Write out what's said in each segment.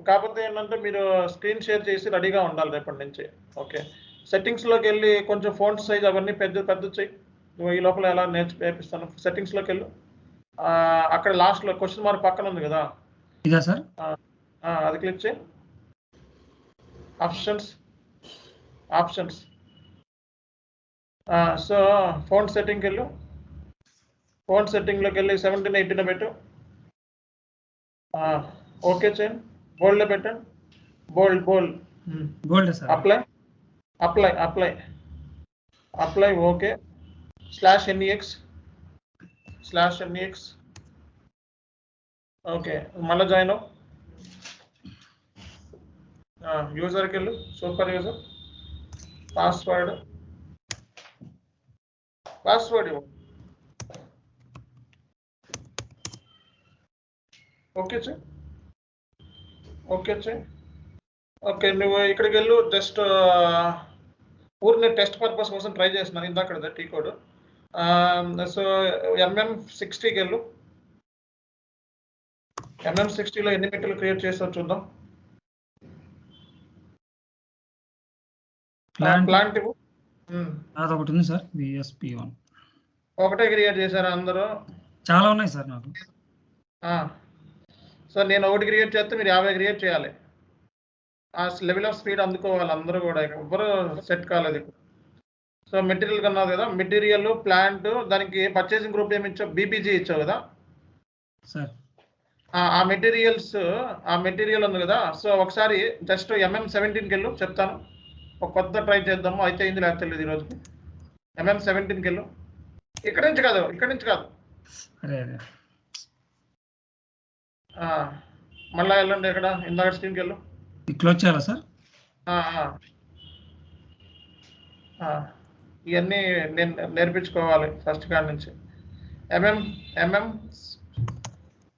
కాకపోతే ఏంటంటే మీరు స్క్రీన్ షేర్ చేసి రెడీగా ఉండాలి రేపటి నుంచి. ఓకే. సెట్టింగ్స్లోకి వెళ్ళి కొంచెం ఫోన్ సైజ్ అవన్నీ పెద్ద చేయి. ఈ లోపల ఎలా నేర్పిస్తాను. సెట్టింగ్స్లోకి వెళ్ళు. అక్కడ లాస్ట్లో క్వశ్చన్ మార్క్ పక్కన ఉంది కదా, ఇదా సార్? అది క్లిక్ చేయి. ఆప్షన్స్. సో ఫోన్ సెట్టింగ్కి వెళ్ళు. ఫోన్ సెట్టింగ్లోకి వెళ్ళి 17, 18 పెట్టు. ఓకే చేయండి. బోల్డ్లో పెట్టండి. Bold sir. Apply okay. /NEX okay. మళ్ళీ జాయిన్ అవ్వు. యూజర్కి వెళ్ళు. Super user. పాస్వర్డ్ ఇవ్వు. ఓకే చెయ్. ఓకే, నువ్వు ఇక్కడికి వెళ్ళు. జస్ట్ ఊరిని టెస్ట్ పర్పస్ కోసం ట్రై చేస్తున్నాను ఇందాక tcode. సో MM60కి వెళ్ళు. MM60లో ఎన్ని మెటీరియల్ క్రియేట్ చేస్తావు చూద్దాం. ప్లాంట్ ఇవ్వు. ఒకటి ఉంది సార్, BSP1. ఒకటే క్రియేట్ చేశారా అందరూ? చాలా ఉన్నాయి సార్ నాకు. సో నేను ఒకటి క్రియేట్ చేస్తే మీరు 50 క్రియేట్ చేయాలి. ఆ లెవెల్ ఆఫ్ స్పీడ్ అందుకోవాలి అందరూ కూడా. ఎవ్వరు సెట్ కాలేదు ఇక్కడ. సో మెటీరియల్ కన్నావు కదా, మెటీరియల్ ప్లాంట్, దానికి పర్చేసింగ్ గ్రూప్ ఏమి ఇచ్చావు? BPG ఇచ్చావు కదా సార్. ఆ మెటీరియల్ ఉంది కదా. సో ఒకసారి జస్ట్ MM17కి వెళ్ళు, చెప్తాను. ఒక కొత్త ట్రై చేద్దాము. అయితే అయింది లేకపోతే తెలియదు ఈరోజుకి. MM17కి వెళ్ళు. ఇక్కడి నుంచి కాదు. మళ్ళీ వెళ్ళండి. ఎక్కడ ఇందాక స్క్రీన్కి వెళ్ళు. క్లోజ్ చేయాలా సార్? ఇవన్నీ నేను నేర్పించుకోవాలి ఫస్ట్ కాడి నుంచి.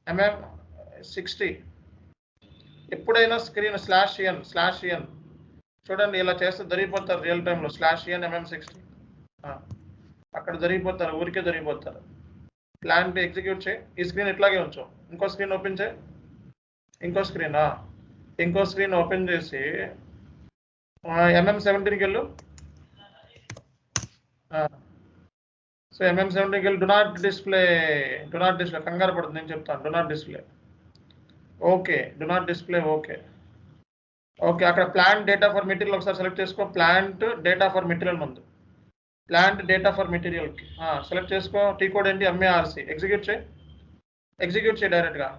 MM60 ఎప్పుడైనా స్క్రీన్ /n చూడండి, ఇలా చేస్తే జరిగిపోతారు రియల్ టైంలో. /n MM60 అక్కడ జరిగిపోతారు, ఊరికే జరిగిపోతారు. ప్లాంట్ ఎగ్జిక్యూట్ చేయి. ఈ స్క్రీన్ ఇట్లాగే ఉంచు. ఇంకో స్క్రీన్ ఓపెన్ చేయి. ఇంకో స్క్రీన్ ఓపెన్ చేసి MM17కి వెళ్ళు. సో MM17కి వెళ్ళి డు నాట్ డిస్ప్లే కంగారు పడుతుంది, నేను చెప్తాను. Do not display okay. అక్కడ ప్లాంట్ డేటా ఫర్ మెటీరియల్ ఒకసారి సెలెక్ట్ చేసుకో. ప్లాంట్ డేటా ఫర్ మెటీరియల్ ముందు ప్లాంట్ డేటా ఫర్ మెటీరియల్కి సెలెక్ట్ చేసుకో. tcode ఏంటి? MARC. ఎగ్జిక్యూట్ చేయి డైరెక్ట్గా.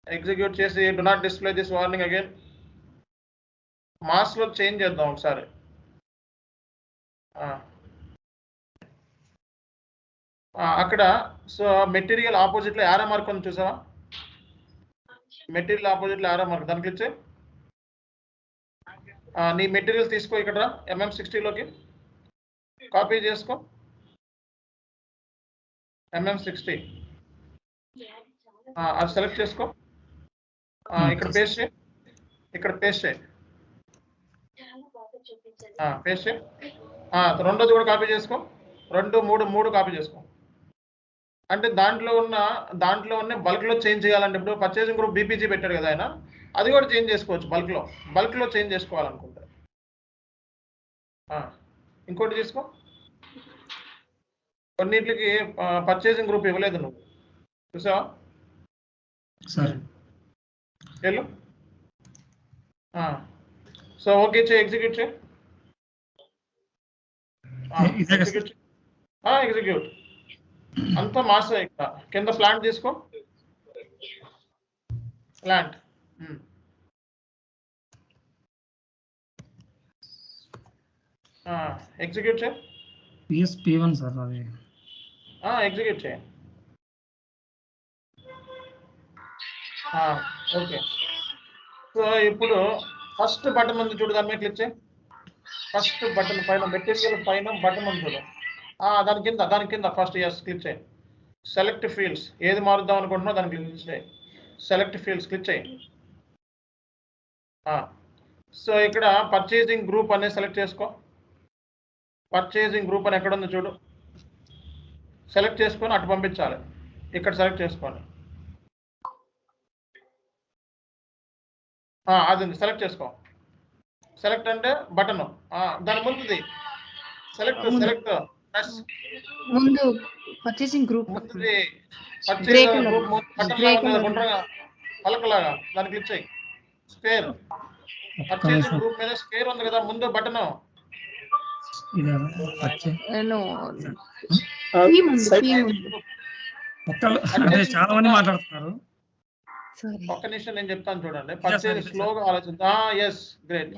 ఎగ్జిక్యూట్ చేసి do not display this warning again. Maslow change చేద్దాం ఒకసారి. అక్కడ సో మెటీరియల్ ఆపోజిట్లో యారో మార్క్ ఉంది చూసావా? మెటీరియల్ ఆపోజిట్లో యారో మార్క్, దానికి ఇచ్చే. నీ మెటీరియల్స్ తీసుకో. ఇక్కడ MM60లోకి కాపీ చేసుకో. MM60 అది సెలెక్ట్ చేసుకో. ఇక్కడ పేస్ట్ చేయి. రెండోది కూడా కాపీ చేసుకో. 2, 3 కాపీ చేసుకో. అంటే దాంట్లో ఉన్న బల్క్లో చేంజ్ చేయాలంటే, ఇప్పుడు పర్చేసింగ్ గ్రూప్ BPG పెట్టాడు కదా ఆయన, అది కూడా చేంజ్ చేసుకోవచ్చు. బల్క్లో చేంజ్ చేసుకోవాలనుకుంటే. ఇంకోటి తీసుకో. కొన్నిటికి పర్చేసింగ్ గ్రూప్ ఇవ్వలేదు నువ్వు, చూసావా? వెళ్ళు. సో ఓకే చేయి. ఎగ్జిక్యూట్ చేయి. ఎగ్జిక్యూట్ అంతా మాస్. ఇక్కడ కింద ప్లాంట్ తీసుకో. ప్లాంట్ ఎగ్జిక్యూట్ చేయి. BSP1 సార్ అది. ఎగ్జిక్యూట్ చేయి. ఓకే. సో ఇప్పుడు ఫస్ట్ బటన్ ఉంది చూడు, దాని మీద క్లిక్ చేయి. ఫస్ట్ బటన్ పైన, మెటీరియల్ పైన బటన్ ఉంది చూడు. దాని కింద ఫస్ట్ క్లిక్ చేయి. సెలెక్ట్ ఫీల్డ్స్, ఏది మారుద్దాం అనుకుంటున్నావు దానికి క్లిక్ చేయి. సెలెక్ట్ ఫీల్డ్స్ క్లిక్ చేయి. సో ఇక్కడ పర్చేసింగ్ గ్రూప్ అనేది సెలెక్ట్ చేసుకో. పర్చేసింగ్ గ్రూప్ అని ఎక్కడ ఉందో చూడు, సెలెక్ట్ చేసుకొని అటు పంపించాలి. ఇక్కడ సెలెక్ట్ చేసుకోండి. అది సెలెక్ట్ చేసుకో. సెలెక్ట్ అంటే బటన్, దాని ముందుది సెలెక్ట్ సెలెక్ట్ ముందు పర్చేసింగ్ గ్రూప్ ముందుది పర్చేజ్ గ్రూప్ బటన్ లాగా ఉంది కదా, గుండ్రంగా పలకలాగా, దాన్ని క్లిక్ చేయి. స్క్వేర్ పర్చేసింగ్ గ్రూప్ మీద స్క్వేర్ ఉంది కదా, ముందు బటన్. చాలా మంది మాట్లాడుతున్నారు. ఒక్క నిమిషం నేను చెప్తాను చూడండి. పర్చేజ్ స్లోగా ఆలోచించా. Yes, great.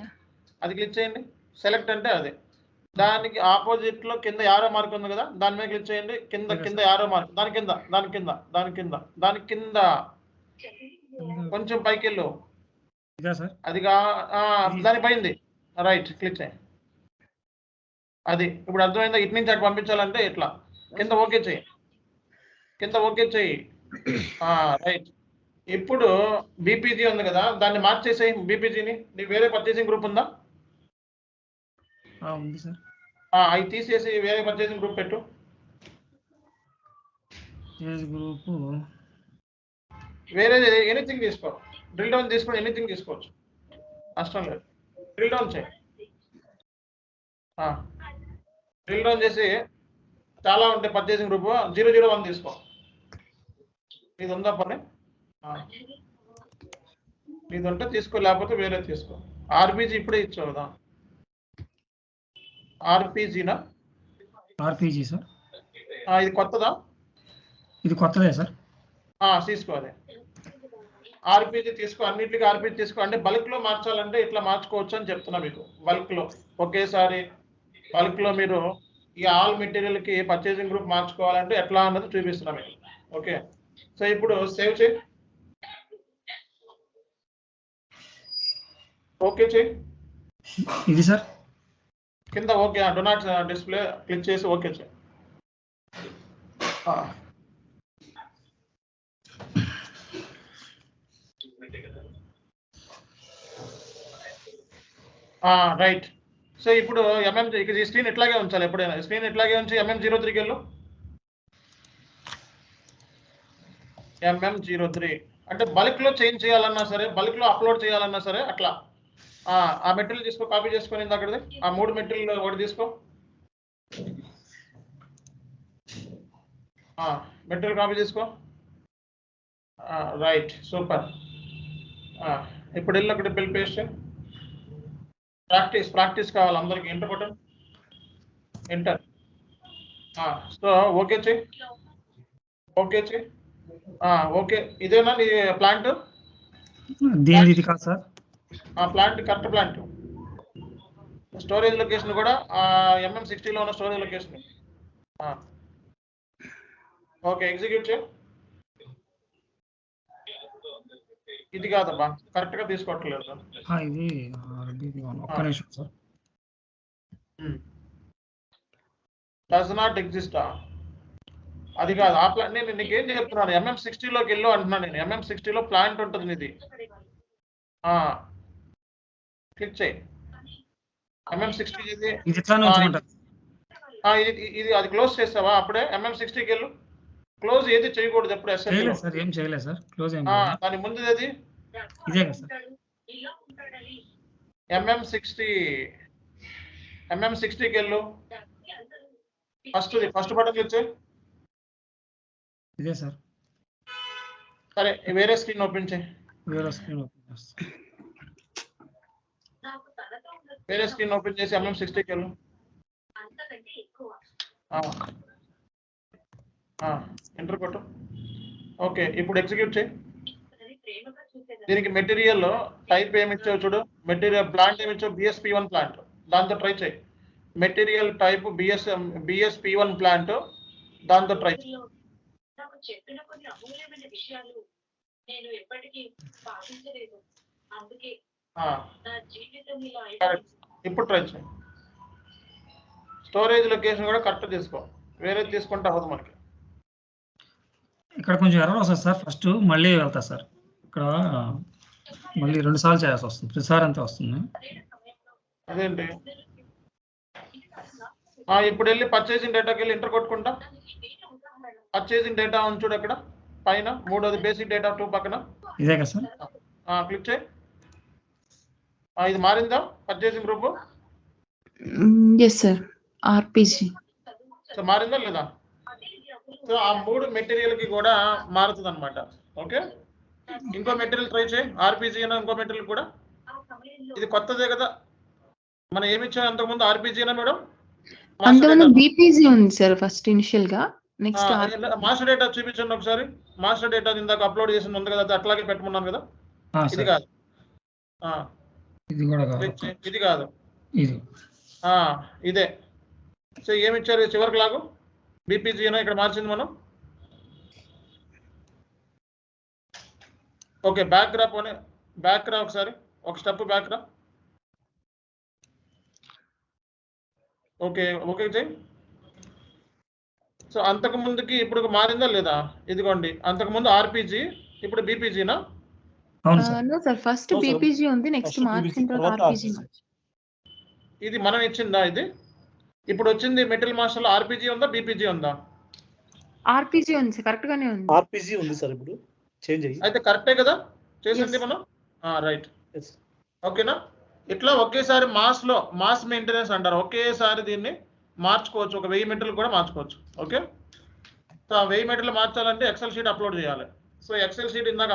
అది క్లిక్ చేయండి. సెలెక్ట్ అంటే అది. దానికి ఆపోజిట్ లో కింద యారో మార్క్ ఉంది కదా, దాని మీద క్లిక్ చేయండి. కింద కింద యారో మార్క్, దాని కింద దాని కింద దాని కింద దాని కింద కొంచెం పైకి వెళ్ళు. అది దాని పైంది. రైట్, క్లిక్ చేయండి. అది ఇప్పుడు అర్థమైందా? ఇటు నుంచి అటు పంపించాలంటే ఇట్లా కింద ఓకే చెయ్యి, కింద ఓకే చెయ్యి. రైట్. ఇప్పుడు బీపీజీ ఉంది కదా, దాన్ని మార్చేసేయి. బీపీజీని నీకు వేరే పర్చేసింగ్ గ్రూప్ ఉందా? ఉంది సార్. అవి తీసేసి వేరే పర్చేసింగ్ గ్రూప్ పెట్టు. గ్రూప్ వేరే ఎనీథింగ్ తీసుకో. డ్రిల్ డౌన్ తీసుకొని ఎనీథింగ్ తీసుకోవచ్చు, నష్టం లేదు. డ్రిల్ డౌన్ చేయి. డ్రిల్ డౌన్ చేసి చాలా ఉంటాయి పర్చేసింగ్ గ్రూప్. 001 తీసుకో. ఇది ఉందా పని? ఇది ఉంటే తీసుకో, లేకపోతే వేరే తీసుకో. ఆర్పీజీ ఇప్పుడే ఇచ్చావు కదా. ఆర్పీజీనా? RPG sir. ఇది కొత్తదా? ఇది కొత్తదే సార్. తీసుకో. అదే ఆర్పీజీ తీసుకో. అన్నిటికీ ఆర్పీజీ తీసుకో. అంటే బల్క్ లో మార్చాలంటే ఇట్లా మార్చుకోవచ్చు అని చెప్తున్నా మీకు. బల్క్ లో ఒకేసారి బల్క్ లో మీరు ఈ ఆల్ మెటీరియల్ కి పర్చేసింగ్ గ్రూప్ మార్చుకోవాలంటే ఎట్లా అన్నది చూపిస్తున్నా మీకు. ఓకే, సో ఇప్పుడు సేవ్ చేయి. ఓకే చేయి. ఇది సార్ కింద okay, do not display click చేసి ఓకే చేయి. రైట్. సో ఇప్పుడు ఈ స్క్రీన్ ఇట్లాగే ఉంచాలి. ఎప్పుడైనా స్క్రీన్ ఇట్లాగే ఉంచి MM03కి వెళ్ళు. MM03 అంటే బల్క్ లో చేంజ్ చేయాలన్నా సరే, బల్క్ లో అప్లోడ్ చేయాలన్నా సరే అట్లా. ఆ మెటీరియల్ తీసుకో, కాపీ చేసుకొని అక్కడిది. ఆ 3 మెటీరియల్ ఒకటి తీసుకో. మెటీరియల్ కాపీ చేసుకో. Right, super. ఇప్పుడు వెళ్ళి అక్కడ బిల్ పేస్ట్. ప్రాక్టీస్ కావాలి అందరికి. Enter button, enter. So okay చెయ్యి. ఓకే చెయ్యి. ఓకే. ఇదేనా నీ ప్లాంట్? ఇది కాదు sir. Plant correct plant. Storage location కూడా MM60లో ఉన్న స్టోరేజ్ లొకేషన్. ఓకే, ఎగ్జిక్యూట్ చేయి. ఇది కాదబ్బా, కరెక్ట్ గా తీసుకోవట్లేదు. ఇది ఒక్క నిమిషం సార్. Does not exist. అది కాదు. ఆ ప్లాంట్ నేను నీకేం చెప్తున్నాను, MM60లోకి వెళ్ళు అంటున్నాను నేను. MM60లో ప్లాంట్ ఉంటుంది నీది. క్లిక్ చేయి. MM60 ఇది అది క్లోజ్ చేస్తావా? అప్పుడే MM60కి వెళ్ళు. క్లోజ్ ఏది చేయకూడదు ఎప్పుడు. ఏం చేయలేదు సార్. క్లోజ్ దాని ముందు అది ఇదే కదా సార్. MM60కి వెళ్ళు. ఫస్ట్ బటన్ క్లిక్ చేయి. ఇదే సార్. సరే, వేరే స్క్రీన్ ఓపెన్ చేయి. వేరే స్క్రీన్ ఓపెన్ చేసి MM60కి వెళ్ళు. ఎంటర్ కొట్టు. ఓకే, ఇప్పుడు ఎగ్జిక్యూట్ చేయి. దీనికి మెటీరియల్ టైప్ ఏమి ఇచ్చావు చూడు. మెటీరియల్ ప్లాంట్ ఏమి ఇచ్చావు? BSP1 plant. దాంతో ట్రై చేయి. మెటీరియల్ టైప్ BSP1 ప్లాంట్, దాంతో ట్రై చేయి. చెప్పిన కొన్ని అమూల్యమైన విషయాలు నేను ఎప్పటికీ పాటించలేదు. అందుకే నా జీవితం ఇలా ఇప్పుడు ట్రై చేయి. స్టోరేజ్ లొకేషన్ కూడా కరెక్ట్ తీసుకో. వేరే తీసుకుంటే అవ్వదు మనకి. ఇక్కడ కొంచెం ఎర్రర్ వస్తుంది సార్. ఫస్ట్ మళ్ళీ వెళ్తా సార్. ఇక్కడ మళ్ళీ 2 సార్లు చేయాల్సి వస్తుంది. ప్రతిసారి అంతే వస్తుంది. అదేంటి? ఇప్పుడు వెళ్ళి పర్చేసింగ్ డేటాకి వెళ్ళి ఎంటర్ కొట్టుకుంటా. పర్చేసింగ్ డేటా ఉంది చూడు అక్కడ పైన. 3వది బేసిక్ డేటా 2 పక్కన. ఇదే కదా సార్. క్లిక్ చేయి. ఇది మారిందా purchasing group? Yes sir, RPG. So మారిందా లేదా? సో ఆ 3 మెటీరియల్ కి కూడా మారుతుంది అనమాట. ఓకే, ఇంకో మెటీరియల్ ట్రై చేయి, ఆర్పిజి అయినా ఇంకో మెటీరియల్ కూడా. ఇది కొత్తదే కదా, మనం ఏమి ఇచ్చాం అంతకుముందు? ఆర్పిజి అయినా మేడం? అంతకుముందు బీపీజీ ఉంది సార్ ఫస్ట్ ఇనిషియల్ గా. నెక్స్ట్ మాస్టర్ డేటా చూపించండి ఒకసారి. మాస్టర్ డేటా ఇందాక అప్లోడ్ చేసింది ఉంది కదా, అది అట్లాగే పెట్టమన్నాను కదా. ఇది కాదు, ఇది కూడా కాదు, ఇది కాదు, ఇది ఇదే. సో ఏమి ఇచ్చారు చివరికి లాగు? బీపీజీ అయినా ఇక్కడ మార్చింది మనం. ఓకే, బ్యాక్ రా, పోనీ బ్యాక్ రా ఒకసారి, ఒక స్టెప్ బ్యాక్ రా. ఓకే ఓకే చెయ్యి. సో అంతకు ముందుకి ఇప్పుడు మారిందా లేదా? ఇదిగోండి, అంతకు ముందు ఆర్పిజి, ఇప్పుడు బీపీజీనా? నో సార్, ఫస్ట్ బీపీజీ ఉంది, నెక్స్ట్ మార్చిన తర్వాత ఆర్పిజి. ఇది మనం ఇచ్చిందా? ఇది ఇప్పుడు వచ్చింది మెటీరియల్ మాస్టర్ లో ఆర్పిజి ఉందా బీపీజీ ఉందా? ఆర్పిజి ఉంది సార్, కరెక్ట్ గానే ఉంది. ఆర్పిజి ఉంది సార్, ఇప్పుడు చేంజ్ అయ్యి. అయితే కరెక్టే కదా చేసింది మనం? రైట్, ఓకేనా? ఇట్లా ఒకేసారి మాస్ మెయింటెనెన్స్ అంటారు. ఒకేసారి దీన్ని మార్చుకోవచ్చు, ఒక 1000 మెటీరియల్ కూడా మార్చుకోవచ్చు. ఓకే, సో ఆ 1000 మెటీరియల్ మార్చాలంటే ఎక్సెల్ షీట్ అప్లోడ్ చేయాలి. సో ఎక్సెల్ షీట్ ఇందాక